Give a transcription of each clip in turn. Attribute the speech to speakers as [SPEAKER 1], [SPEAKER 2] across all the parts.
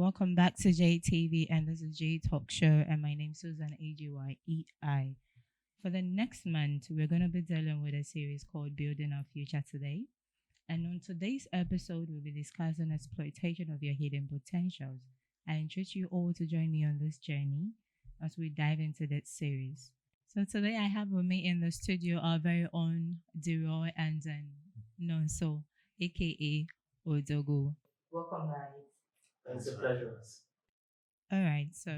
[SPEAKER 1] welcome back to JTV, and this is J-Talkshow, and my name's Susan AGYEI. For the next month, we're going to be dealing with a series called Building Our Future Today. And on today's episode, we'll be discussing exploitation of your hidden potentials. I invite you all to join me on this journey as we dive into this series. So today I have with me in the studio our very own Deroy and Nonso, aka Odogo. Welcome, guys.
[SPEAKER 2] It's a pleasure.
[SPEAKER 1] All right, so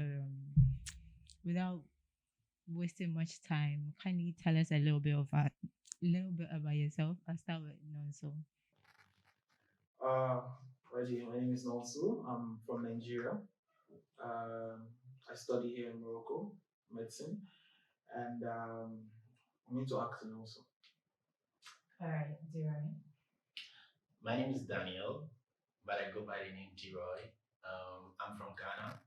[SPEAKER 1] without wasting much time, can you tell us a little bit about yourself? I'll start with Nonso.
[SPEAKER 2] Uh, Reggie, my name is Nonsu. I'm from Nigeria. Um, I study here in Morocco, medicine, and I'm into acting also.
[SPEAKER 1] All right, Deroy.
[SPEAKER 3] My name is Daniel, but I go by the name Jiroy. I'm from Ghana.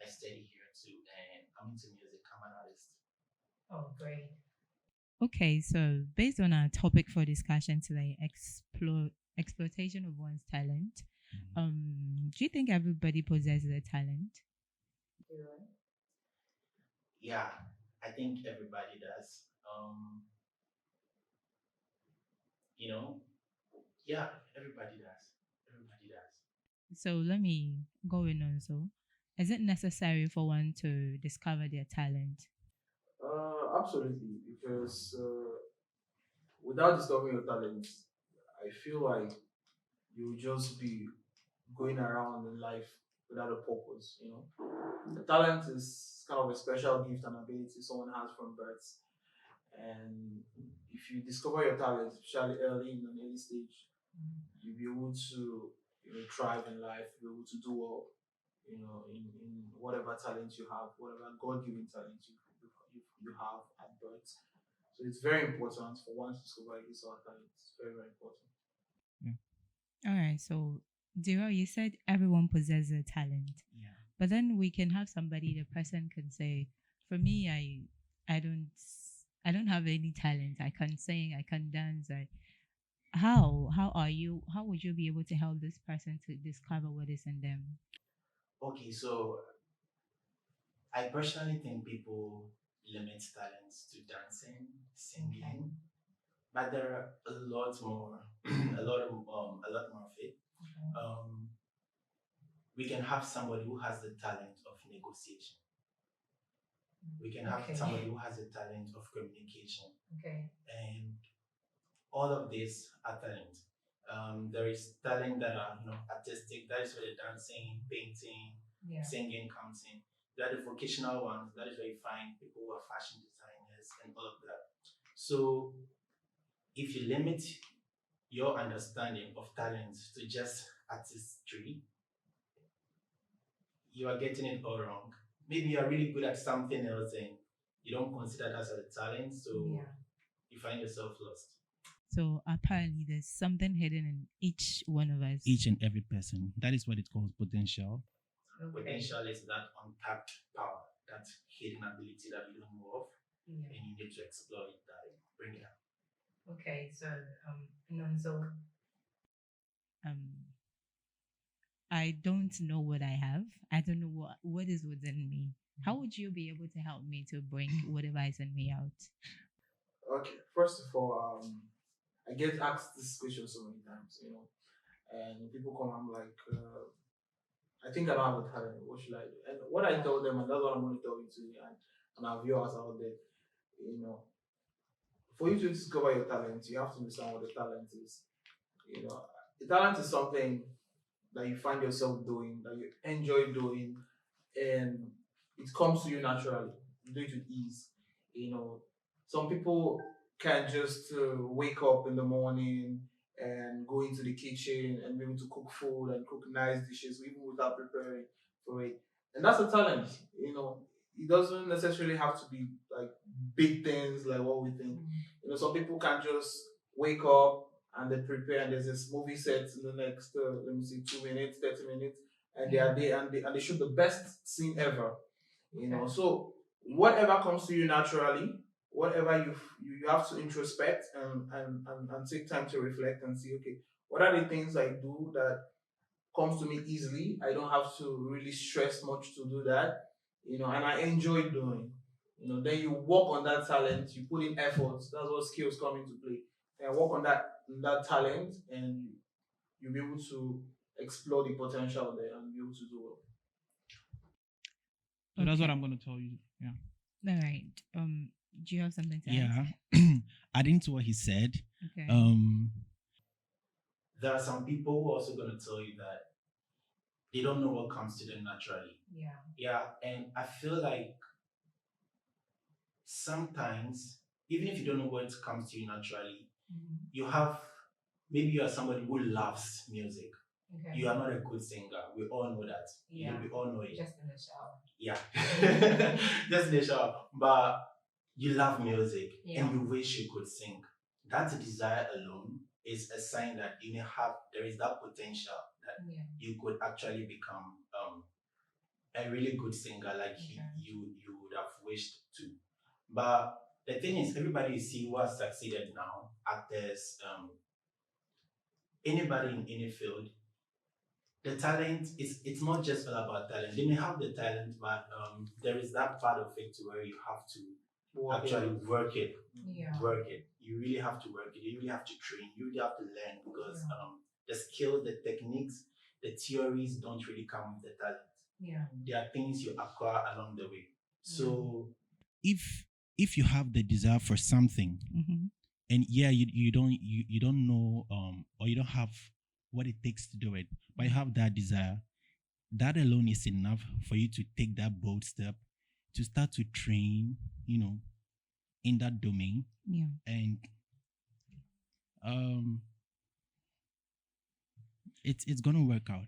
[SPEAKER 3] I study here too, and I'm into music. I'm an artist.
[SPEAKER 1] Oh, great. Okay, so based on our topic for discussion today, exploitation of one's talent. Do you think everybody possesses a talent? Deroy?
[SPEAKER 3] Yeah, I think everybody does. You know, yeah, everybody does. Everybody does.
[SPEAKER 1] So let me go in on so. Is it necessary for one to discover their talent?
[SPEAKER 2] Absolutely, because without discovering your talents, I feel like you'll just be going around in life without a purpose. The talent is kind of a special gift and ability someone has from birth. And if you discover your talent, especially early in an early stage, you'll be able to thrive in life, be able to do well, in whatever talent you have, whatever God given talent you have at birth. So it's very important for one to discover his or her talent. It's very, very important.
[SPEAKER 1] Mm. All right. So, Dira, you said everyone possesses a talent,
[SPEAKER 3] Yeah.
[SPEAKER 1] but then we can have somebody. The person can say, "For me, I don't, I don't have any talent. I can't sing. I can't dance. How are you? How would you be able to help this person to discover what is in them?"
[SPEAKER 3] Okay, so I personally think people limit talents to dancing, singing, but there are a lot more, a lot more of it. Um, we can have somebody who has the talent of negotiation. We can have somebody who has a talent of communication,
[SPEAKER 1] Okay.
[SPEAKER 3] and all of these are talent. There is talent that are artistic. That is where the dancing, painting,
[SPEAKER 1] Yeah.
[SPEAKER 3] singing comes in. There are the vocational ones. That is where you find people who are fashion designers and all of that. So if you limit your understanding of talent to just artistry, you are getting it all wrong. Maybe you are really good at something else and you don't consider that as a talent, so
[SPEAKER 1] Yeah.
[SPEAKER 3] you find yourself lost.
[SPEAKER 1] So apparently, there's something hidden in each one of us.
[SPEAKER 4] Each and every person. That is what it calls potential.
[SPEAKER 1] Okay.
[SPEAKER 3] Potential is that untapped power, that hidden ability that you don't know of,
[SPEAKER 1] Yeah.
[SPEAKER 3] and you need to exploit that and bring it out.
[SPEAKER 1] Okay. So Nonso, um, I don't know what I have. I don't know what is within me. How would you be able to help me to bring whatever is in me out?
[SPEAKER 2] Okay, first of all, I get asked this question so many times, and people come, I'm like, I think I don't have a talent. What should I do? And what I tell them, and that's what I'm going to tell you today, and our viewers out there, you know, for you to discover your talent, you have to understand what the talent is. The talent is something that you find yourself doing, that you enjoy doing, and it comes to you naturally. You do it with ease. You know, some people can just wake up in the morning and go into the kitchen and be able to cook food and cook nice dishes even without preparing for it. And that's a talent. It doesn't necessarily have to be like big things like what we think. Some people can just wake up and they prepare, and there's this movie set in the next, let me see, 2 minutes, 30 minutes, and they are there and they shoot the best scene ever. So whatever comes to you naturally, whatever you have to introspect and take time to reflect and see, okay, what are the things I do that comes to me easily. I don't have to really stress much to do that, and I enjoy doing. Then you work on that talent, you put in effort. That's what skills come into play. And work on that talent, and you'll be able to explore the potential there and be able to do well.
[SPEAKER 5] So that's what
[SPEAKER 1] Okay.
[SPEAKER 5] I'm going to tell you. Yeah.
[SPEAKER 1] All right. Do you have something to
[SPEAKER 4] Yeah.
[SPEAKER 1] add?
[SPEAKER 4] Adding to what he said,
[SPEAKER 1] Okay.
[SPEAKER 3] There are some people who are also going to tell you that they don't know what comes to them naturally.
[SPEAKER 1] Yeah.
[SPEAKER 3] Yeah, and I feel like sometimes, even if you don't know what comes to you naturally, you have maybe you are somebody who loves music.
[SPEAKER 1] Okay.
[SPEAKER 3] You are not a good singer. We all know that.
[SPEAKER 1] Yeah.
[SPEAKER 3] We all know it.
[SPEAKER 1] Just in the shower.
[SPEAKER 3] Yeah. Just in the shower. But you love music
[SPEAKER 1] Yeah.
[SPEAKER 3] and you wish you could sing. That desire alone is a sign that there is that potential that
[SPEAKER 1] Yeah.
[SPEAKER 3] you could actually become a really good singer like
[SPEAKER 1] Okay.
[SPEAKER 3] you would have wished to. But the thing is, everybody you see who has succeeded now, actors, anybody in any field, the talent is it's not just all about talent. They may have the talent, but there is that part of it to where you have to actually work it.
[SPEAKER 1] Yeah.
[SPEAKER 3] Work it. You really have to work it. You really have to train. You really have to learn because the skills, the techniques, the theories don't really come with the talent.
[SPEAKER 1] Yeah.
[SPEAKER 3] There are things you acquire along the way. So
[SPEAKER 4] if you have the desire for something,
[SPEAKER 1] Mm-hmm.
[SPEAKER 4] and you don't know or you don't have what it takes to do it, but you have that desire, that alone is enough for you to take that bold step to start to train, in that domain.
[SPEAKER 1] Yeah.
[SPEAKER 4] And it's gonna work out.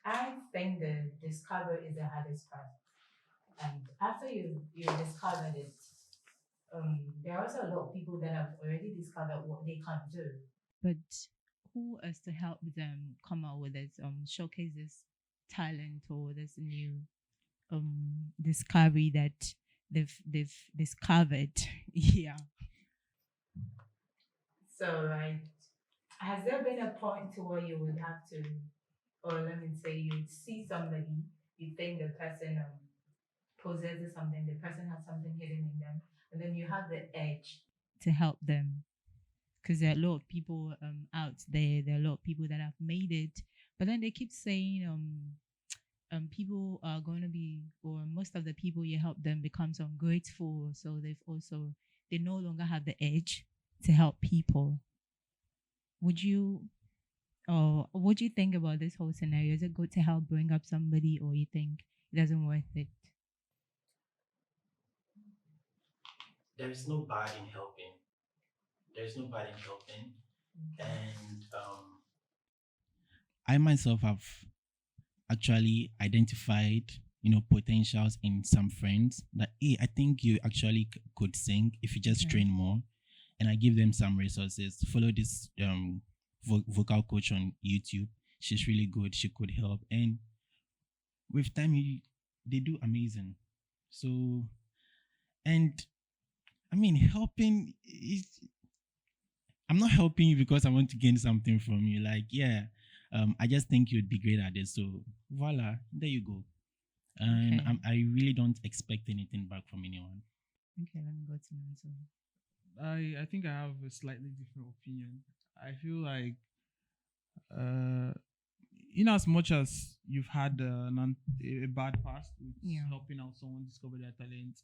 [SPEAKER 1] I think the discovery is the hardest part. And after you discovered it, there are also a lot of people that have already discovered what they can do. But who is to help them come out with this, showcase this talent or this new discovery that they've discovered? Yeah. So right, has there been a point to where you would have to, or let me say, you see somebody, you think the person possesses something, the person has something hidden in them, and then you have the edge to help them? Because there are a lot of people out there. There are a lot of people that have made it, but then they keep saying people are going to be, or most of the people you help them becomes ungrateful, so they no longer have the edge to help people. Would you, or what do you think about this whole scenario? Is it good to help bring up somebody, or you think it doesn't worth it?
[SPEAKER 3] there is no bad in helping. There's no bad in helping. And
[SPEAKER 4] I myself have actually identified, potentials in some friends that, hey, I think you actually could sing if you just
[SPEAKER 1] Okay.
[SPEAKER 4] train more. And I give them some resources. Follow this vocal coach on YouTube. She's really good. She could help. And with time, they do amazing. So, and I mean, helping is, I'm not helping you because I want to gain something from you. Like, yeah, I just think you'd be great at it. So, voila, there you go. And
[SPEAKER 1] Okay.
[SPEAKER 4] I really don't expect anything back from anyone.
[SPEAKER 1] Okay, let me go to Manso.
[SPEAKER 5] I think I have a slightly different opinion. I feel like, in as much as you've had a bad past with
[SPEAKER 1] Yeah.
[SPEAKER 5] helping out someone discover their talent,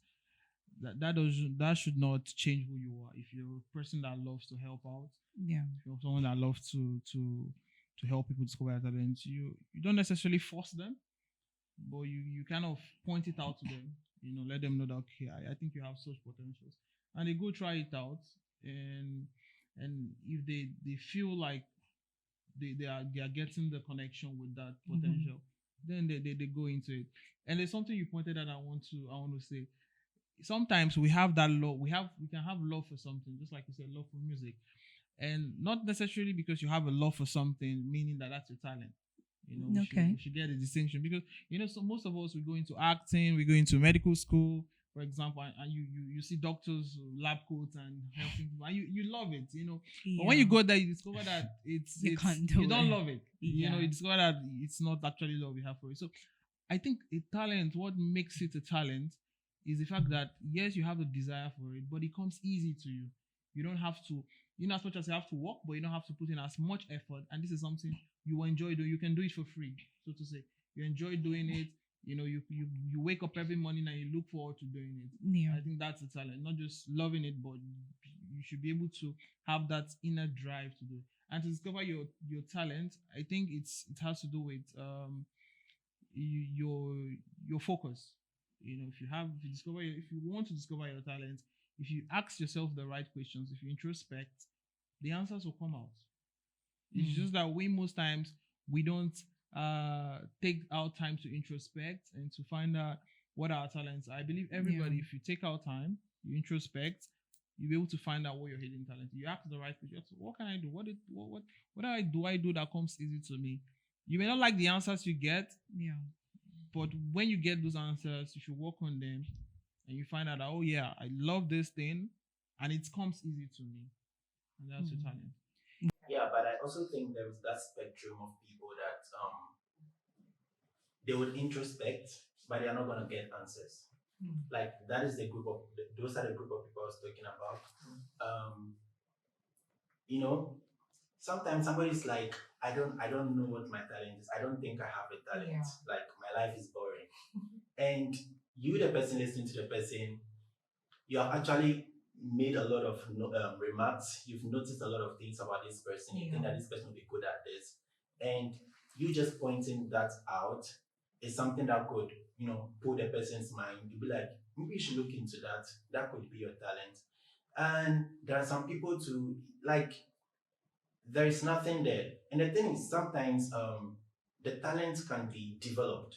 [SPEAKER 5] that should not change who you are. If you're a person that loves to help out,
[SPEAKER 1] Yeah.
[SPEAKER 5] if you're someone that loves to help people discover their talent, you don't necessarily force them, but you kind of point it out to them. Let them know that, okay, I think you have such potentials, and they go try it out, and if they feel like they are getting the connection with that potential, then they go into it. And there's something you pointed out. I want to say, sometimes we have that love. We can have love for something, just like you said, love for music, and not necessarily because you have a love for something, meaning that that's your talent.
[SPEAKER 1] Okay.
[SPEAKER 5] We should get a distinction, because so most of us, we go into acting, we go into medical school, for example, and you see doctors, lab coats, and helping people, and you love it, But when you go there, you discover that
[SPEAKER 1] You can't do
[SPEAKER 5] you don't
[SPEAKER 1] it.
[SPEAKER 5] love it.
[SPEAKER 1] Yeah.
[SPEAKER 5] You discover that it's not actually love you have for it. So I think a talent, what makes it a talent, is the fact that yes, you have the desire for it, but it comes easy to you. You don't have to, as much as you have to work, but you don't have to put in as much effort. And this is something you enjoy doing. You can do it for free, so to say. You enjoy doing it. You wake up every morning and you look forward to doing it.
[SPEAKER 1] Yeah.
[SPEAKER 5] I think that's a talent, not just loving it, but you should be able to have that inner drive to do it. And to discover your talent, I think it has to do with your focus. If you want to discover your talent, if you ask yourself the right questions, if you introspect, the answers will come out. It's just that we most times we don't take our time to introspect and to find out what our talents are. I believe everybody,
[SPEAKER 1] Yeah.
[SPEAKER 5] if you take our time, you introspect, you'll be able to find out what your hidden talent is. You ask the right questions. What can I do? What do I do that comes easy to me? You may not like the answers you get,
[SPEAKER 1] Yeah.
[SPEAKER 5] but when you get those answers, you should work on them, and you find out that, oh yeah, I love this thing, and it comes easy to me, and that's your talent.
[SPEAKER 3] Yeah, but I also think there is that spectrum of people that they would introspect, but they are not gonna get answers. Like that is the group of those are the group of people I was talking about. Um, you know, sometimes somebody's like, I don't know what my talent is. I don't think I have a talent.
[SPEAKER 1] Yeah.
[SPEAKER 3] Like my life is boring. And you, the person listening to the person, you have actually made a lot of remarks. You've noticed a lot of things about this person. You think that this person will be good at this, and you just pointing that out is something that could, pull the person's mind. You'd be like, maybe you should look into that. That could be your talent. And there are some people to like. There is nothing there, and the thing is, sometimes the talent can be developed.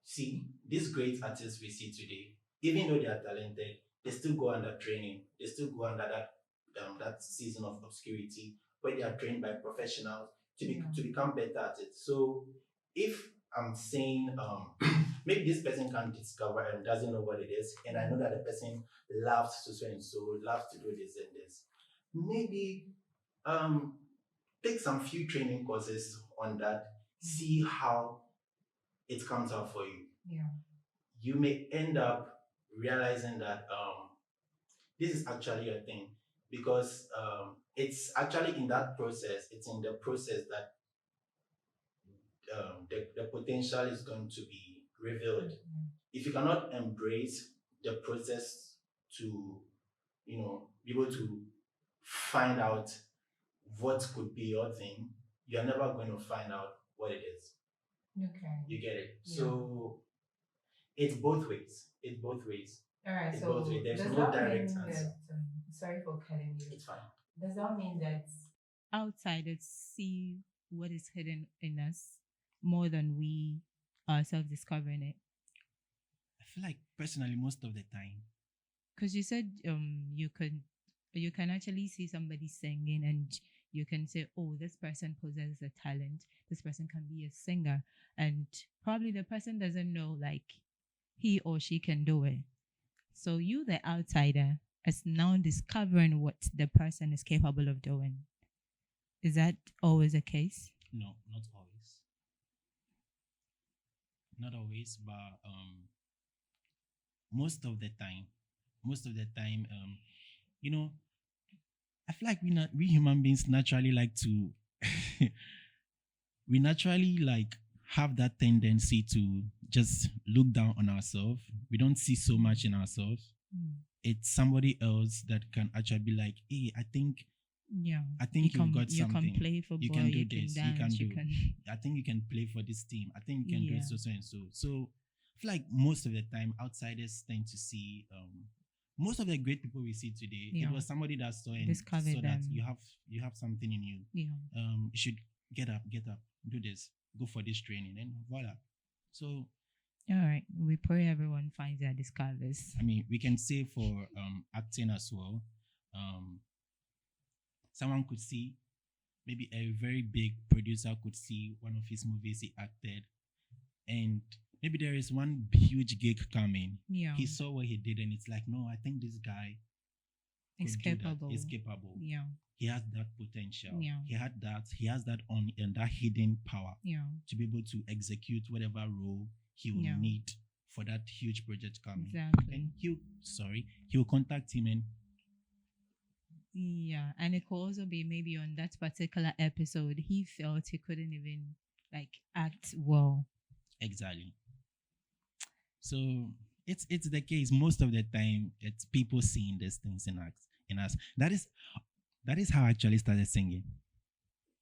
[SPEAKER 3] See, these great artists we see today, even though they are talented, they still go under training. They still go under that season of obscurity where they are trained by professionals to become better at it. So if I'm saying maybe this person can discover and doesn't know what it is, and I know that the person loves to so and so, loves to do this and this, maybe take some few training courses on that, see how it comes out for you.
[SPEAKER 1] Yeah.
[SPEAKER 3] You may end up realizing that this is actually a thing because it's actually in that process, it's in the process that the potential is going to be revealed. If you cannot embrace the process to, be able to find out what could be your thing, you're never going to find out what it is.
[SPEAKER 1] Okay.
[SPEAKER 3] You get it?
[SPEAKER 1] Yeah.
[SPEAKER 3] So it's both ways. It's both ways.
[SPEAKER 1] All right.
[SPEAKER 3] It's
[SPEAKER 1] So
[SPEAKER 3] both ways. There's
[SPEAKER 1] does
[SPEAKER 3] no
[SPEAKER 1] that
[SPEAKER 3] direct
[SPEAKER 1] mean
[SPEAKER 3] answer.
[SPEAKER 1] that? Sorry for cutting you.
[SPEAKER 3] It's fine.
[SPEAKER 1] Does that mean that outsiders see what is hidden in us more than we ourselves discovering it?
[SPEAKER 4] I feel like personally, most of the time,
[SPEAKER 1] Because you said you can actually see somebody singing and you can say, oh, this person possesses a talent. This person can be a singer, and probably the person doesn't know like he or she can do it. So you, the outsider, is now discovering what the person is capable of doing. Is that always the case?
[SPEAKER 4] no, not always. Not always, but most of the time, you know, I feel like we human beings naturally like to, we naturally like have that tendency to just look down on ourselves. We don't see so much in ourselves. It's somebody else that can actually be like, hey, I think
[SPEAKER 1] Yeah.
[SPEAKER 4] you've got
[SPEAKER 1] You
[SPEAKER 4] something.
[SPEAKER 1] can play football.
[SPEAKER 4] You can do
[SPEAKER 1] you can
[SPEAKER 4] this.
[SPEAKER 1] dance.
[SPEAKER 4] You can do. I think you can play for this team. I think you can do
[SPEAKER 1] Yeah.
[SPEAKER 4] so and so. So I feel like most of the time outsiders tend to see most of the great people we see today.
[SPEAKER 1] Yeah.
[SPEAKER 4] It was somebody that saw and
[SPEAKER 1] Discovered
[SPEAKER 4] saw that
[SPEAKER 1] them.
[SPEAKER 4] you have something in you.
[SPEAKER 1] Yeah.
[SPEAKER 4] You should get up, do this, go for this training, and voila. So
[SPEAKER 1] All right. We pray everyone finds their discoveries.
[SPEAKER 4] I mean, we can say for acting as well. Someone could see, maybe a very big producer could see one of his movies he acted, and Maybe there is one huge gig coming.
[SPEAKER 1] Yeah.
[SPEAKER 4] He saw what he did, and it's like, no, I think this guy
[SPEAKER 1] It's
[SPEAKER 4] could do that.
[SPEAKER 1] capable.
[SPEAKER 4] He's capable.
[SPEAKER 1] Yeah.
[SPEAKER 4] He has that potential.
[SPEAKER 1] Yeah.
[SPEAKER 4] He had that. He has that on and that hidden power
[SPEAKER 1] Yeah.
[SPEAKER 4] to be able to execute whatever role he will
[SPEAKER 1] Yeah.
[SPEAKER 4] need for that huge project coming.
[SPEAKER 1] Exactly.
[SPEAKER 4] And he'll contact him, and
[SPEAKER 1] Yeah. And it could also be maybe on that particular episode, he felt he couldn't even like act well.
[SPEAKER 4] exactly. So it's the case most of the time. It's people seeing these things in us. That is how I actually started singing.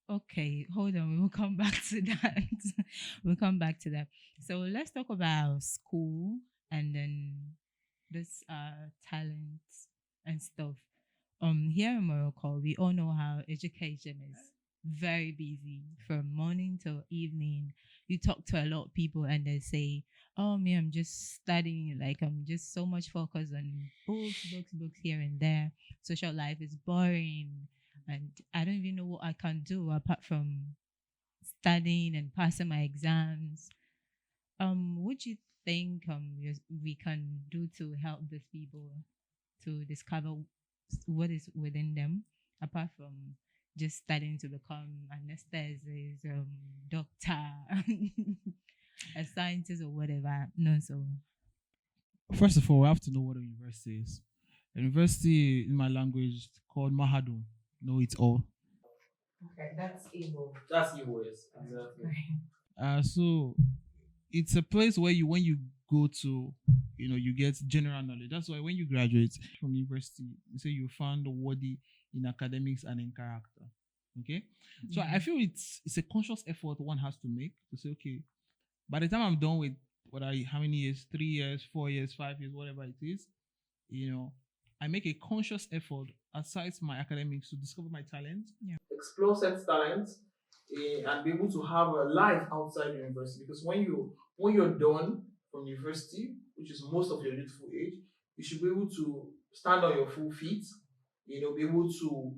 [SPEAKER 1] Okay, hold on. We will come back to that. We'll come back to that. So let's talk about school and then this talents and stuff. Here in Morocco, we all know how education is very busy from morning till evening. You talk to a lot of people and they say, "Oh, me, I'm just studying. Like I'm just so much focused on books here and there. Social life is boring, and I don't even know what I can do apart from studying and passing my exams." What do you think we can do to help these people to discover what is within them, apart from just studying to become anesthetist, doctor, a scientist, or whatever? No, so
[SPEAKER 5] First of all, we have to know what a university is. A university in my language is called Mahadum. Know it all.
[SPEAKER 1] okay, that's evil.
[SPEAKER 2] That's evil, yes. Exactly.
[SPEAKER 5] So it's a place where when you go to, you get general knowledge. That's why when you graduate from university, you say you found worthy in academics and in character. Okay, so I feel it's a conscious effort one has to make to say, okay, by the time I'm done with how many years, 3 years, 4 years, 5 years, whatever it is, I make a conscious effort aside my academics to discover my talent.
[SPEAKER 2] Explore set talents and be able to have a life outside university. Because when you're done from university, which is most of your youthful age, you should be able to stand on your full feet. Be able to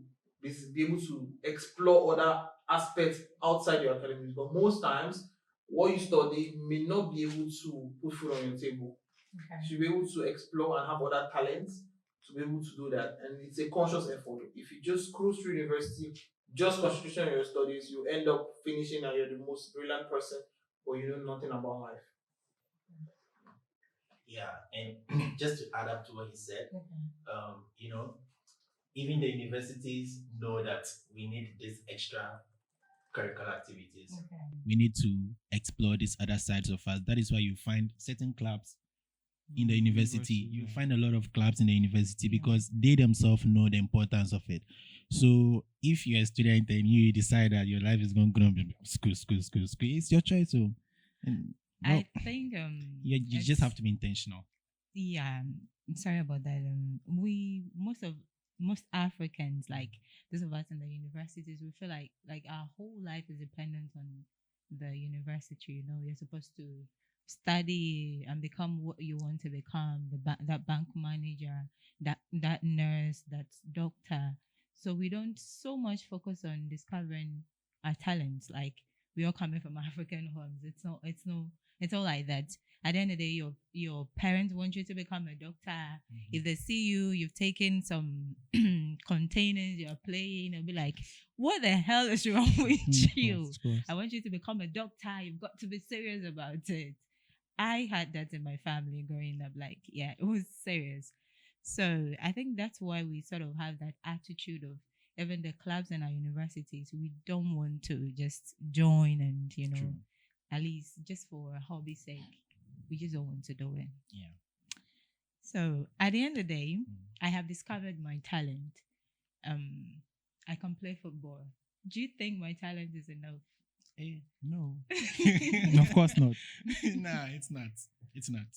[SPEAKER 2] be able to explore other aspects outside your academics. But most times, what you study may not be able to put food on your table.
[SPEAKER 1] Okay.
[SPEAKER 2] You should be able to explore and have other talents to be able to do that. And it's a conscious effort. If you just cruise through university, just concentration on your studies, you end up finishing and you're the most brilliant person, but you know nothing about life.
[SPEAKER 3] Yeah, and just to add up to what he said, you know, even the universities know that we need this extra curricular activities.
[SPEAKER 4] We need to explore these other sides of us. That is why you find certain clubs in the university. You find a lot of clubs in the university because they themselves know the importance of it. So if you're a student and you decide that your life is going to be school, it's your choice. So,
[SPEAKER 1] I think
[SPEAKER 4] you just have to be intentional.
[SPEAKER 1] Yeah, I'm sorry about that. We most Africans, like those of us in the universities, we feel like our whole life is dependent on the university. You're supposed to study and become what you want to become, that bank manager, that nurse, that doctor. So we don't so much focus on discovering our talents. Like we all coming from African homes. It's all like that. At the end of the day, your parents want you to become a doctor. Mm-hmm. If they see you've taken some containers, you're playing, they'll be like, "What the hell is wrong with you? I want you to become a doctor. You've got to be serious about it." I had that in my family growing up. Like, yeah, it was serious. So I think that's why we sort of have that attitude of even the clubs in our universities. We don't want to just join and
[SPEAKER 4] True.
[SPEAKER 1] at least just for a hobby sake. We just don't want to do it.
[SPEAKER 4] Yeah.
[SPEAKER 1] So at the end of the day, I have discovered my talent. I can play football. Do you think my talent is enough?
[SPEAKER 4] No.
[SPEAKER 5] Of course not.
[SPEAKER 4] Nah, it's not. It's not.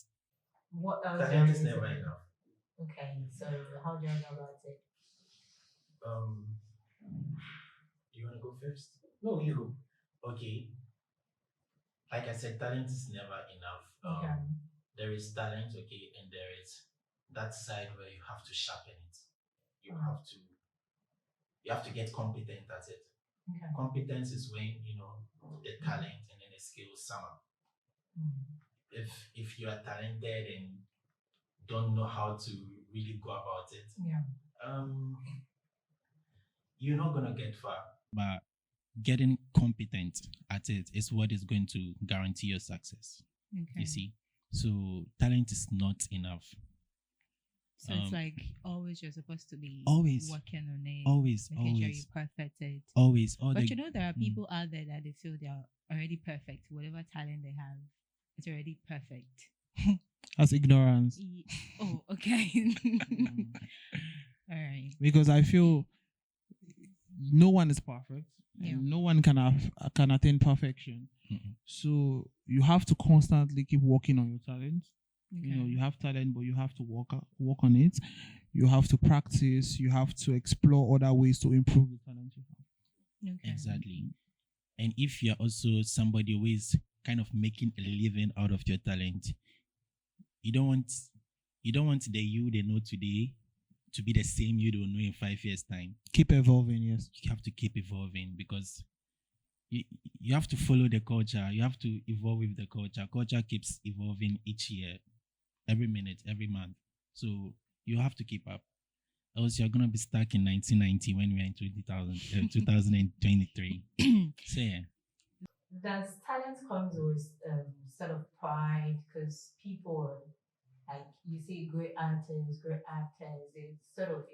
[SPEAKER 1] What else?
[SPEAKER 3] Talent is never enough.
[SPEAKER 1] Okay, so how do you know about it?
[SPEAKER 3] You want to go first?
[SPEAKER 2] No, you go.
[SPEAKER 3] Okay. Like I said, talent is never enough.
[SPEAKER 1] Okay.
[SPEAKER 3] There is talent, okay, and there is that side where you have to sharpen it. You have to get competent at it.
[SPEAKER 1] Okay.
[SPEAKER 3] Competence is when the talent and then the skills sum up. if you are talented and don't know how to really go about it,
[SPEAKER 1] Yeah.
[SPEAKER 3] um, you're not gonna get far.
[SPEAKER 4] But getting competent at it is what is going to guarantee your success.
[SPEAKER 1] Okay.
[SPEAKER 4] You see, so talent is not enough.
[SPEAKER 1] So it's
[SPEAKER 4] Um,
[SPEAKER 1] like always you're supposed to be
[SPEAKER 4] always,
[SPEAKER 1] working on it,
[SPEAKER 4] always,
[SPEAKER 1] making sure you
[SPEAKER 4] always,
[SPEAKER 1] perfect it.
[SPEAKER 4] always. All
[SPEAKER 1] But
[SPEAKER 4] the
[SPEAKER 1] you know, there are
[SPEAKER 4] Mm.
[SPEAKER 1] people out there that they feel they are already perfect. Whatever talent they have, it's already perfect.
[SPEAKER 5] That's ignorance.
[SPEAKER 1] Oh, okay.
[SPEAKER 5] Mm.
[SPEAKER 1] All right.
[SPEAKER 5] Because I feel no one is perfect.
[SPEAKER 1] Yeah.
[SPEAKER 5] And no one can attain perfection.
[SPEAKER 4] Mm-mm.
[SPEAKER 5] So you have to constantly keep working on your talent. You know,
[SPEAKER 1] Okay.
[SPEAKER 5] you have talent, but you have to work on it. You have to practice. You have to explore other ways to improve the talent you have.
[SPEAKER 1] Okay.
[SPEAKER 4] Exactly. And if you're also somebody who is kind of making a living out of your talent, you don't want the you they know today to be the same you don't know in 5 years time.
[SPEAKER 5] Keep evolving, yes.
[SPEAKER 4] You have to keep evolving because you have to follow the culture. You have to evolve with the culture. Culture keeps evolving each year, every minute, every month. So you have to keep up. Else you're gonna be stuck in 1990 when we're in 2023. So yeah.
[SPEAKER 1] Does talent comes with sort of pride? Because people, like you see, great artists, great actors, they sort of,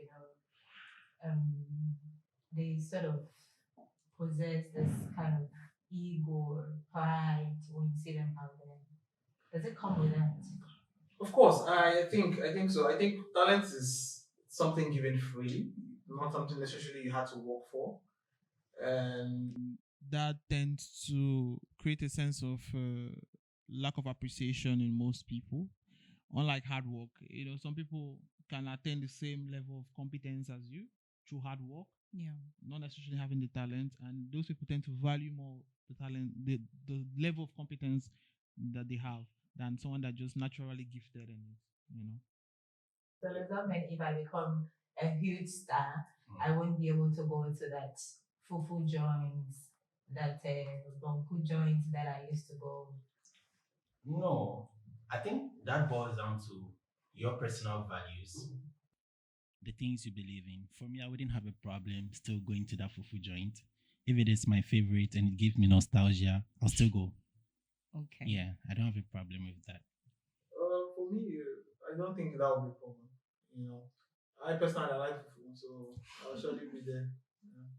[SPEAKER 1] they sort of possess this kind of ego or pride when you see them out there. Does it come with that?
[SPEAKER 2] Of course, I think so. I think talent is something given freely, not something necessarily you had to work for. And
[SPEAKER 5] That tends to create a sense of lack of appreciation in most people. Unlike hard work, some people can attain the same level of competence as you through hard work,
[SPEAKER 1] Yeah.
[SPEAKER 5] not necessarily having the talent, and those people tend to value more the talent, the level of competence that they have than someone that just naturally gifted in it.
[SPEAKER 1] So does that mean if I become a huge star, I won't be able to go to that fufu joints, that bonku joints that I used to go?
[SPEAKER 3] No, I think that boils down to your personal values.
[SPEAKER 4] The things you believe in. For me, I wouldn't have a problem still going to that fufu joint. If it is my favorite and it gives me nostalgia, I'll still go.
[SPEAKER 1] Okay.
[SPEAKER 4] Yeah, I don't have a problem with that.
[SPEAKER 2] for me, I don't think that would be a problem. You know, I personally like fufu, so I'll surely be there. Yeah.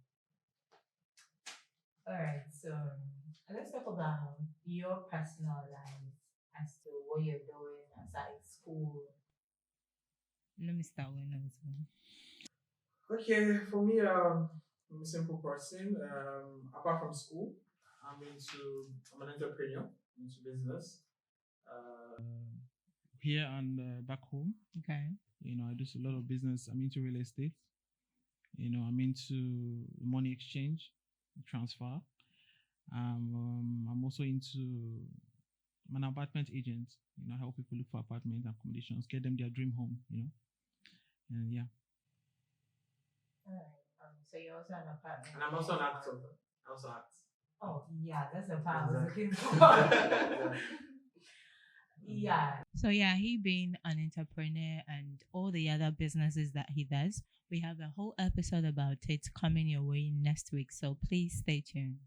[SPEAKER 1] All right. So let's talk about your personal life as to what you're doing aside school. Let me start with one.
[SPEAKER 2] Okay, for me, I'm a simple person. Apart from school, I'm an entrepreneur, I'm into business. Uh,
[SPEAKER 5] Here and back home,
[SPEAKER 1] Okay.
[SPEAKER 5] I do a lot of business. I'm into real estate. I'm into money exchange, transfer. I'm also into. I'm an apartment agent. I help people look for apartments, accommodations, get them their dream home. And yeah.
[SPEAKER 1] All right. So you're also an apartment.
[SPEAKER 2] and I'm also an actor. I also act.
[SPEAKER 1] Oh, yeah, that's the part I was
[SPEAKER 2] Exactly.
[SPEAKER 1] looking for.
[SPEAKER 2] Exactly.
[SPEAKER 1] Yeah. So yeah, he being an entrepreneur and all the other businesses that he does, we have a whole episode about it coming your way next week. So please stay tuned.